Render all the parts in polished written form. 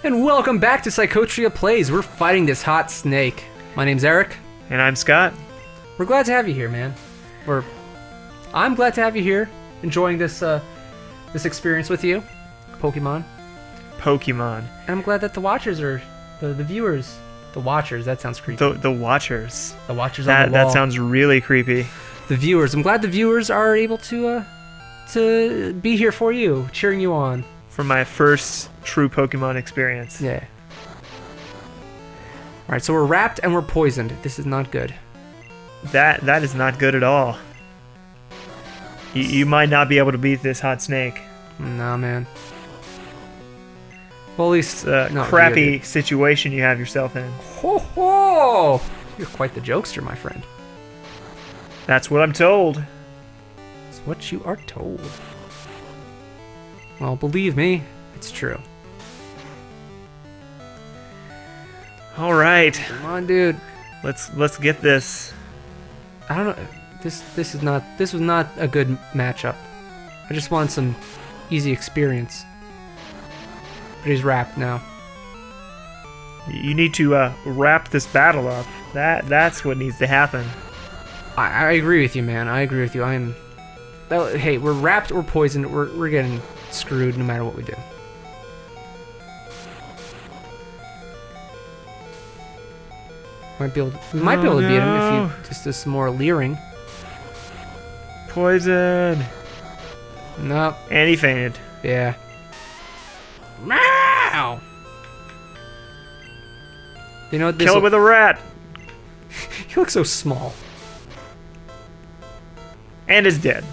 And welcome back to Psychotria Plays. We're fighting this hot snake. My name's Eric. And I'm Scott. We're glad to have you here, man. I'm glad to have you here, enjoying this this experience with you, Pokemon. And I'm glad that the watchers are the viewers. The watchers. That sounds creepy. The watchers. The watchers on the wall. That sounds really creepy. The viewers. I'm glad the viewers are able to be here for you, cheering you on. For my first true Pokemon experience. Yeah. Alright, so we're wrapped and we're poisoned. This is not good. That is not good at all. You might not be able to beat this hot snake. Nah, man. Well, at least It's a crappy situation you have yourself in. Ho ho! You're quite the jokester, my friend. That's what I'm told. It's what you are told. Well, believe me, it's true. All right. Come on, dude. Let's get this. I don't know. This was not a good matchup. I just want some easy experience. But he's wrapped now. You need to wrap this battle up. That's what needs to happen. I agree with you, man. I agree with you. Hey, we're wrapped or poisoned. We're getting screwed no matter what we do. We might be able to beat him if you just do some more leering. Poison. Nope. And he fainted. Yeah. Meow! You know what? Kill it with a rat. He looks so small. And is dead.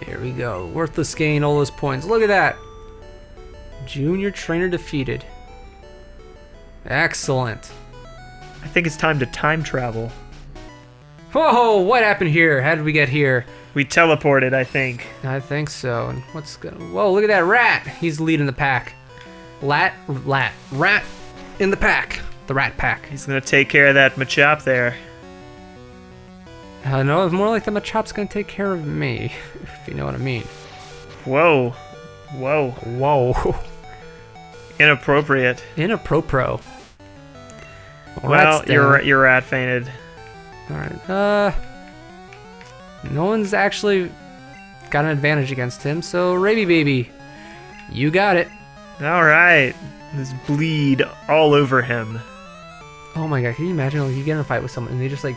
There we go. Worthless gain all those points. Look at that. Junior trainer defeated. Excellent. I think it's time to time travel. Whoa, what happened here? How did we get here? We teleported, I think. I think so. And what's going? Whoa, look at that rat. He's leading the pack. Rat in the pack. The rat pack. He's gonna take care of that Machop there. No, it's more like the Machop's gonna take care of me, if you know what I mean. Whoa. Inappropriate. Inappropriate. Well, your rat fainted. Alright, no one's actually got an advantage against him, so Raby Baby, you got it. Alright. There's bleed all over him. Oh my god, can you imagine like you get in a fight with someone and they just like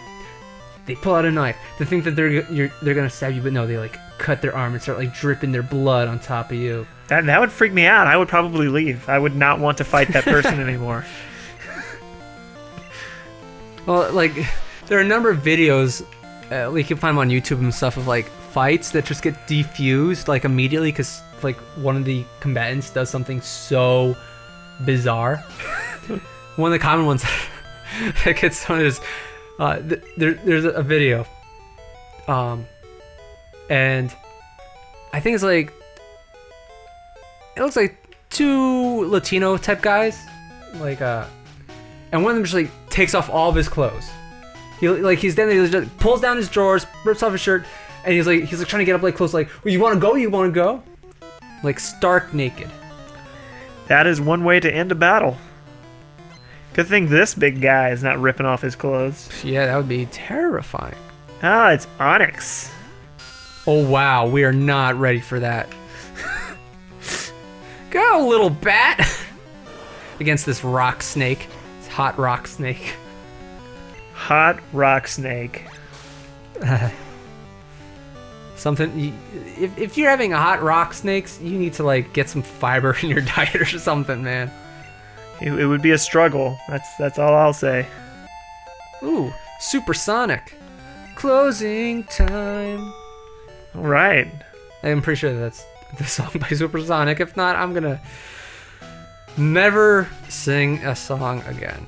they pull out a knife to think that they're gonna stab you, but no, they like cut their arm and start like dripping their blood on top of you. That would freak me out. I would probably leave. I would not want to fight that person anymore. Well, like there are a number of videos you can find them on YouTube and stuff of like fights that just get defused like immediately because like one of the combatants does something so bizarre. One of the common ones that gets done is there's a video, and I think it's like it looks like two Latino type guys, like and one of them just like takes off all of his clothes. He's then he just pulls down his drawers, rips off his shirt, and he's like trying to get up like close, like, well, you want to go? You want to go? Like stark naked. That is one way to end a battle. Good thing this big guy is not ripping off his clothes. Yeah, that would be terrifying. Ah, it's Onyx. Oh wow, we are not ready for that. Go, little bat! Against this rock snake. This hot rock snake. Hot rock snake. Something. If you're having a hot rock snakes, you need to like get some fiber in your diet or something, man. It would be a struggle. That's all I'll say. Ooh, supersonic. Closing time. All right. I'm pretty sure that's the song by Supersonic. If not, I'm gonna never sing a song again.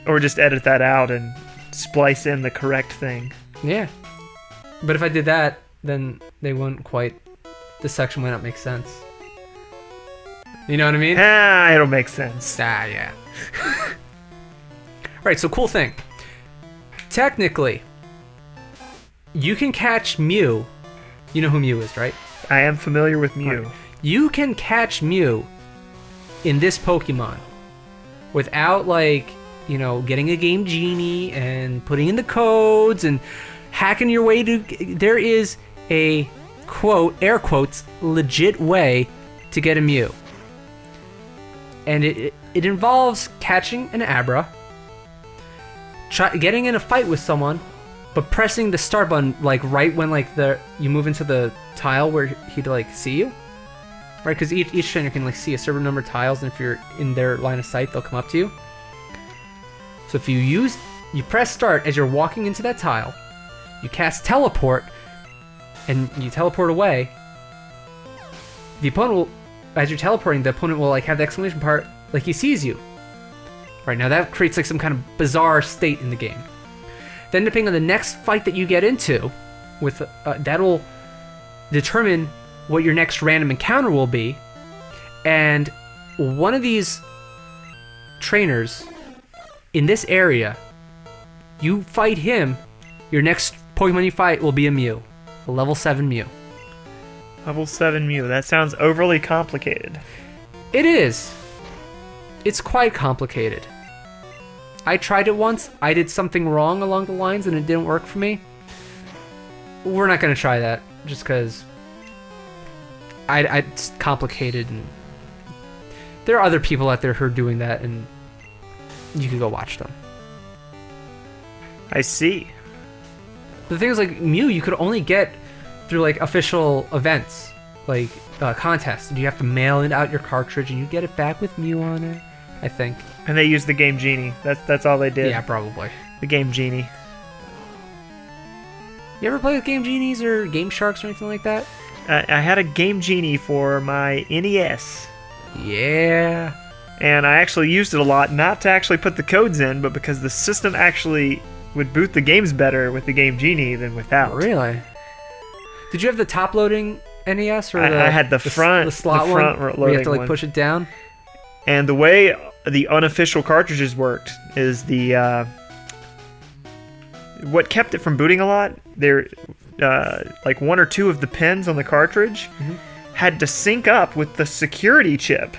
Or just edit that out and splice in the correct thing. Yeah. But if I did that, then they wouldn't quite. This section might not make sense. You know what I mean? Ah, it'll make sense. Ah, yeah. Right, so cool thing. Technically, you can catch Mew. You know who Mew is, right? I am familiar with Mew. Right. You can catch Mew in this Pokemon without like, you know, getting a Game Genie and putting in the codes and hacking your way to, there is a quote, air quotes, legit way to get a Mew. And it involves catching an Abra, getting in a fight with someone, but pressing the start button like right when like you move into the tile where he'd like see you, right? Because each trainer can like see a certain number of tiles, and if you're in their line of sight, they'll come up to you. So if you press start as you're walking into that tile, you cast teleport, and you teleport away. The opponent will, as you're teleporting, the opponent will like have the exclamation part like he sees you. Right now that creates like some kind of bizarre state in the game. Then depending on the next fight that you get into, with that'll determine what your next random encounter will be. And one of these trainers in this area, you fight him, your next Pokemon you fight will be a Mew. A level 7 Mew. Level 7 Mew. That sounds overly complicated. It is. It's quite complicated. I tried it once. I did something wrong along the lines and it didn't work for me. We're not going to try that just because it's complicated, and there are other people out there who are doing that, and you can go watch them. I see. The thing is, like, Mew, you could only get through like official events, like contests. And you have to mail it out your cartridge, and you get it back with Mew on it, I think. And they used the Game Genie. That's all they did. Yeah, probably. The Game Genie. You ever play with Game Genies or Game Sharks or anything like that? I had a Game Genie for my NES. Yeah. And I actually used it a lot, not to actually put the codes in, but because the system actually would boot the games better with the Game Genie than without. Really? Did you have the top-loading NES or I had the slot front one? loading Where you have to like one. push it down. And the way the unofficial cartridges worked is what kept it from booting a lot. There, like one or two of the pins on the cartridge had to sync up with the security chip.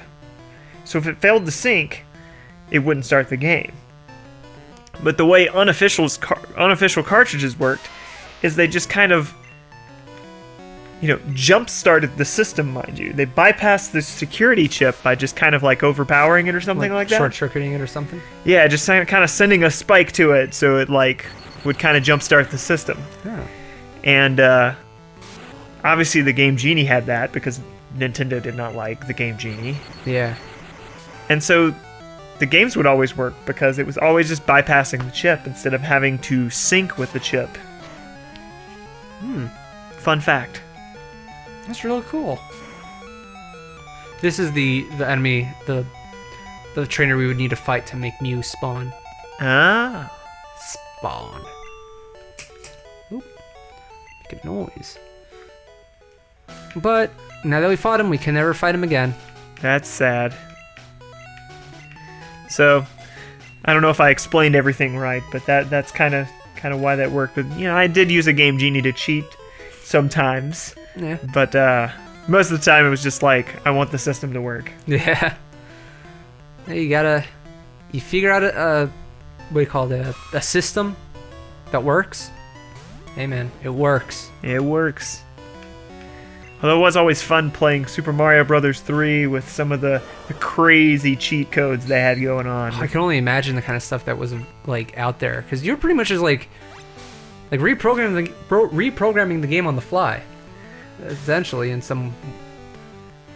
So if it failed to sync, it wouldn't start the game. But the way unofficial cartridges worked is they just kind of, jump-started the system, mind you. They bypassed the security chip by just kind of like overpowering it or something like that. Short-circuiting it or something? Yeah, just kind of sending a spike to it so it like would kind of jump-start the system. Yeah. And obviously the Game Genie had that because Nintendo did not like the Game Genie. Yeah. And so the games would always work because it was always just bypassing the chip instead of having to sync with the chip. Fun fact. That's really cool. This is the enemy, the trainer we would need to fight to make Mew spawn. Ah. Spawn. Oop. Make a noise. But now that we fought him, we can never fight him again. That's sad. So, I don't know if I explained everything right, but that's kind of why that worked. But I did use a Game Genie to cheat sometimes. Yeah. But most of the time it was just like, I want the system to work. Yeah. You figure out a system that works. Hey man, it works. It works. Although it was always fun playing Super Mario Bros. 3 with some of the crazy cheat codes they had going on. I can only imagine the kind of stuff that was like out there, because you're pretty much just like reprogramming the game on the fly, essentially, in some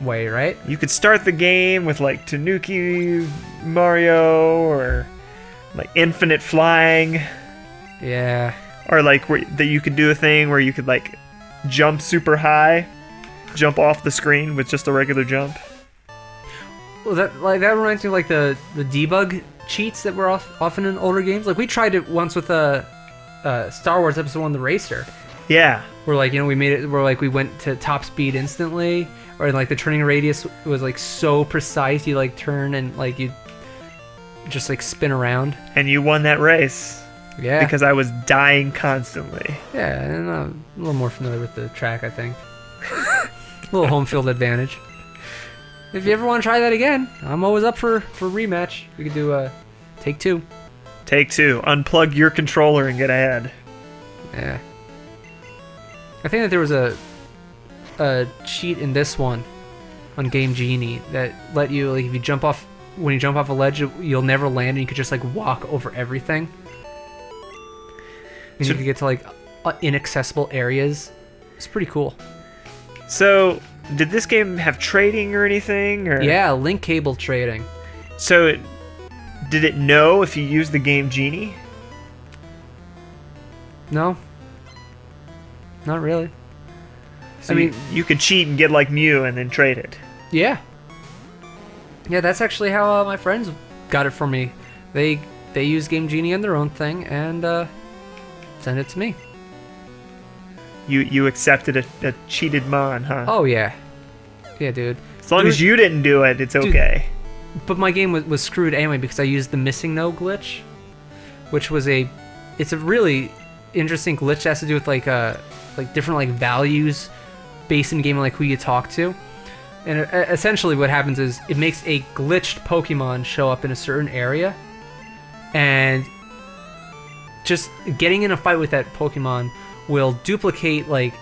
way, right? You could start the game with like Tanuki Mario or like infinite flying. Yeah. Or like that you could do a thing where you could like jump super high, jump off the screen with just a regular jump. Well, that reminds me of like the debug cheats that were often in older games. Like we tried it once with Star Wars Episode 1: The Racer. Yeah. Where like we made it where like we went to top speed instantly, or like the turning radius was like so precise. You like turn and like you just like spin around. And you won that race. Yeah. Because I was dying constantly. Yeah, and I'm a little more familiar with the track, I think. A little home field advantage. If you ever want to try that again, I'm always up for rematch. We could do take 2. Take 2. Unplug your controller and get ahead. Yeah. I think that there was a cheat in this one on Game Genie that let you, like, if you jump off, when you jump off a ledge, you'll never land, and you could just like walk over everything. And you could get to like inaccessible areas. It's pretty cool. So, did this game have trading or anything? Or? Yeah, link cable trading. So, did it know if you used the game Genie? No. Not really. So I mean, you could cheat and get like Mew and then trade it. Yeah. Yeah, that's actually how my friends got it for me. They use Game Genie on their own thing and sent it to me. You accepted a cheated mon, huh? Oh yeah. Yeah, dude. As long as you didn't do it, it's okay. But my game was screwed anyway because I used the missing no glitch, which was it's a really interesting glitch that has to do with like different like values based in game on like who you talk to. And essentially what happens is it makes a glitched Pokemon show up in a certain area, and just getting in a fight with that Pokemon will duplicate like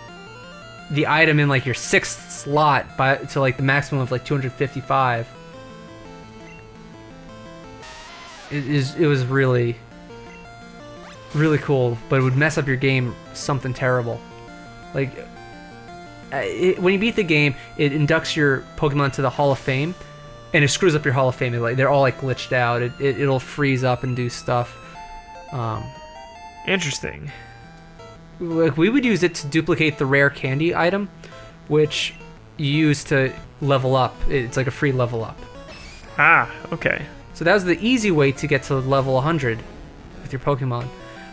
the item in like your 6th slot to like the maximum of like 255. It was really cool, but it would mess up your game something terrible. Like when you beat the game, it inducts your Pokemon to the Hall of Fame, and it screws up your Hall of Fame. Like they're all like glitched out. It'll freeze up and do stuff. Interesting. Like we would use it to duplicate the rare candy item, which you use to level up. It's like a free level up. Ah, okay. So that was the easy way to get to level 100 with your Pokemon.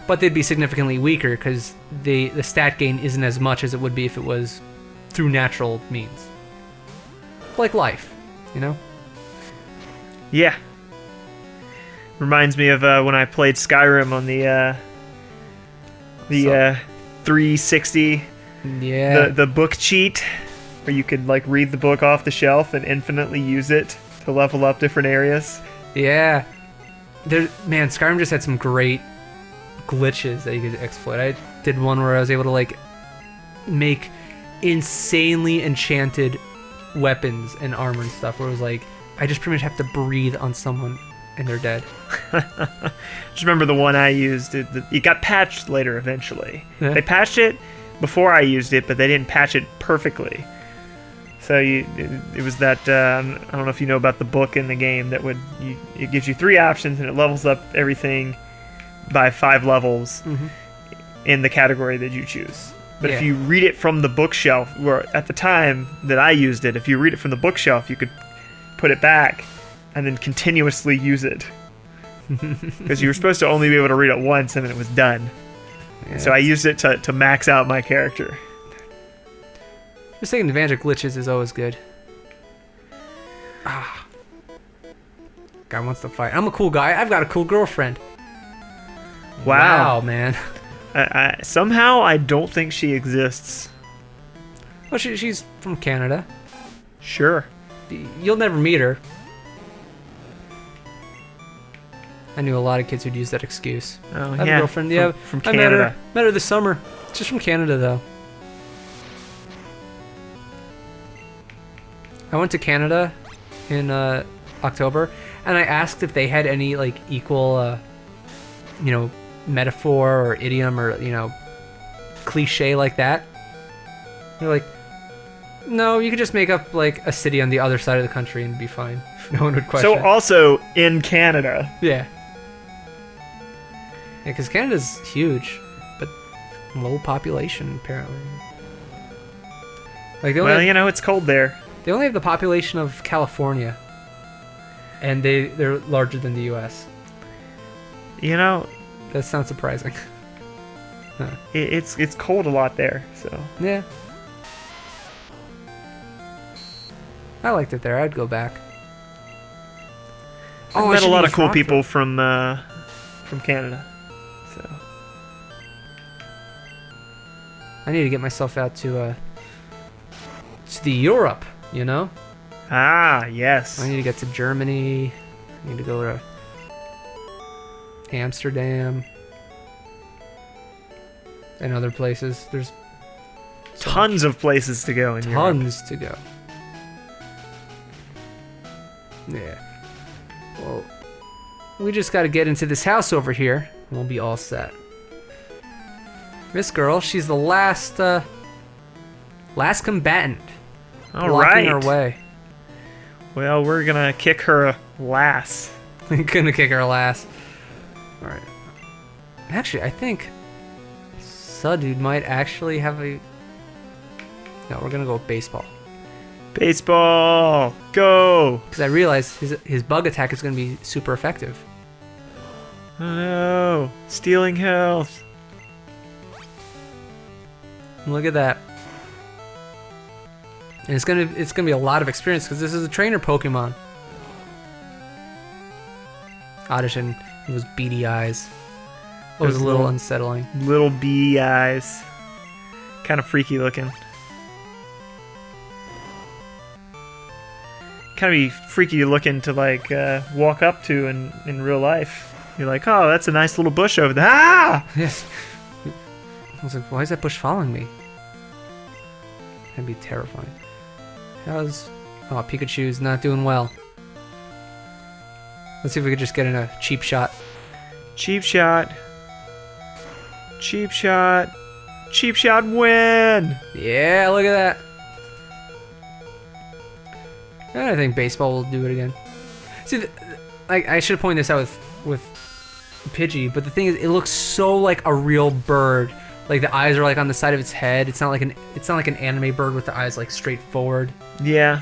But they'd be significantly weaker because the stat gain isn't as much as it would be if it was through natural means. Like life, you know? Yeah. Reminds me of when I played Skyrim on the 360. Yeah. The book cheat, where you could like read the book off the shelf and infinitely use it to level up different areas. Yeah. Man, Skyrim just had some great glitches that you could exploit. I did one where I was able to like make insanely enchanted weapons and armor and stuff, where it was like I just pretty much have to breathe on someone and they're dead. Just remember the one I used. It got patched later eventually. Yeah. They patched it before I used it, but they didn't patch it perfectly. So it was that I don't know if you know about the book in the game that it gives you 3 options and it levels up everything by 5 levels in the category that you choose. But if you read it from the bookshelf, where at the time that I used it, if you read it from the bookshelf, you could put it back and then continuously use it. Because you were supposed to only be able to read it once and then it was done. Yeah. So I used it to max out my character. Just taking advantage of glitches is always good. Guy wants to fight. I'm a cool guy. I've got a cool girlfriend. Wow, man. Somehow I don't think she exists. Well, she's from Canada. Sure. You'll never meet her. I knew a lot of kids who'd use that excuse. Oh, I have a girlfriend. Yeah, from Canada. Met her this summer. She's from Canada, though. I went to Canada in October, and I asked if they had any like equal, metaphor or idiom or cliche like that. They're like, no, you could just make up like a city on the other side of the country and be fine. No one would question. So also in Canada. Yeah. Yeah, because Canada's huge, but low population apparently. Like it's cold there. They only have the population of California, and they're larger than the U.S. That sounds surprising. Huh. It's cold a lot there, so yeah. I liked it there. I'd go back. I met a lot of cool people from Canada. So I need to get myself out to the Europe. Ah, yes. I need to get to Germany. I need to go to Amsterdam and other places. There's Tons of places to go in Europe. tons to go. Yeah. Well, we just got to get into this house over here, and we'll be all set. This girl, she's the last combatant. All blocking right. her way. Well, we're gonna kick her lass. Gonna kick her ass. All right. Actually, I think Dude might actually have a. No, we're gonna go with baseball. Baseball, go! Because I realize his bug attack is gonna be super effective. Oh no, stealing health. Look at that. And it's gonna be a lot of experience because this is a trainer Pokemon. Audition, those beady eyes. It was a little unsettling. Little bee eyes. Kind of freaky looking. Kind of be freaky looking to like walk up to in real life. You're like, oh, that's a nice little bush over there. Ah! Yes. I was like, why is that bush following me? That'd be terrifying. Oh, Pikachu's not doing well. Let's see if we could just get in a cheap shot. Cheap shot. Cheap shot. Cheap shot win! Yeah, look at that. And I think baseball will do it again. See, I should point this out with Pidgey, but the thing is, it looks so like a real bird. Like the eyes are like on the side of its head. It's not like an anime bird with the eyes like straight forward. Yeah.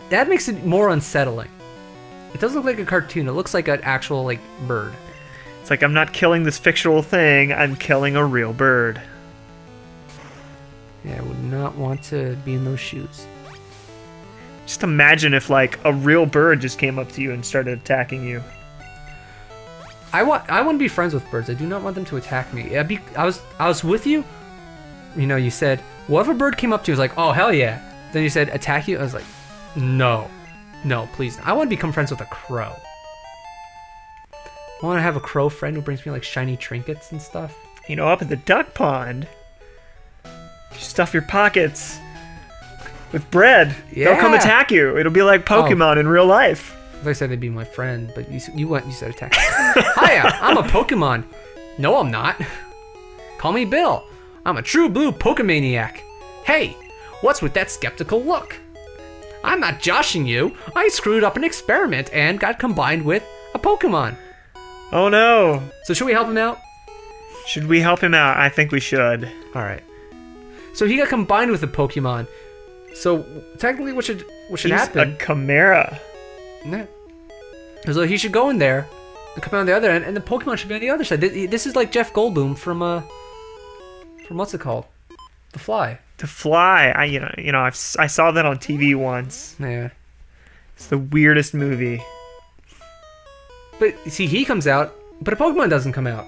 That makes it more unsettling. It doesn't look like a cartoon. It looks like an actual like bird. It's like I'm not killing this fictional thing. I'm killing a real bird. Yeah, I would not want to be in those shoes. Just imagine if like a real bird just came up to you and started attacking you. I want to be friends with birds. I do not want them to attack me. I was with you. You know, you said, what if a bird came up to you? I was like, oh hell yeah. Then you said attack you. I was like, no, please. I want to become friends with a crow. I want to have a crow friend who brings me like shiny trinkets and stuff. You know, up at the duck pond, you stuff your pockets with bread. Yeah. They'll come attack you. It'll be like Pokemon in real life. As I said, they'd be my friend, but you said attack. Hiya, I'm a Pokemon. No, I'm not. Call me Bill. I'm a true blue Pokemaniac. Hey, what's with that skeptical look? I'm not joshing you. I screwed up an experiment and got combined with a Pokemon. Oh no. So should we help him out? Should we help him out? I think we should. All right. So he got combined with a Pokemon. So technically, what should happen? He's a Chimera. Yeah. So he should go in there and come out on the other end, and the Pokemon should be on the other side. This is like Jeff Goldblum from what's it called? The Fly. The Fly. I saw that on TV once. Yeah. It's the weirdest movie. But see, he comes out, but a Pokemon doesn't come out.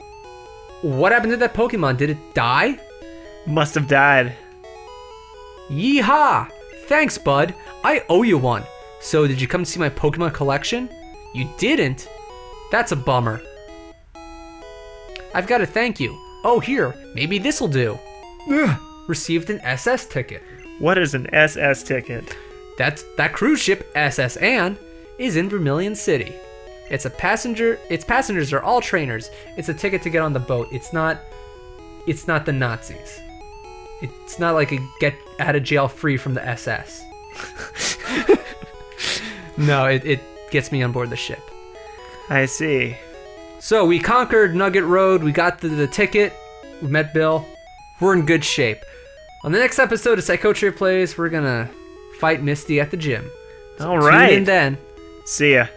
What happened to that Pokemon? Did it die? Must have died. Yeehaw! Thanks, bud. I owe you one. So, did you come to see my Pokemon collection? You didn't? That's a bummer. I've got to thank you. Oh, here. Maybe this'll do. Ugh. Received an SS ticket. What is an SS ticket? That cruise ship, SS Anne, is in Vermilion City. Its passengers are all trainers. It's a ticket to get on the boat. It's not the Nazis. It's not like a get out of jail free from the SS. No, it gets me on board the ship. I see. So we conquered Nugget Road. We got the ticket. We met Bill. We're in good shape. On the next episode of Psychotria Plays, we're gonna fight Misty at the gym. So All right. tune in then. See ya.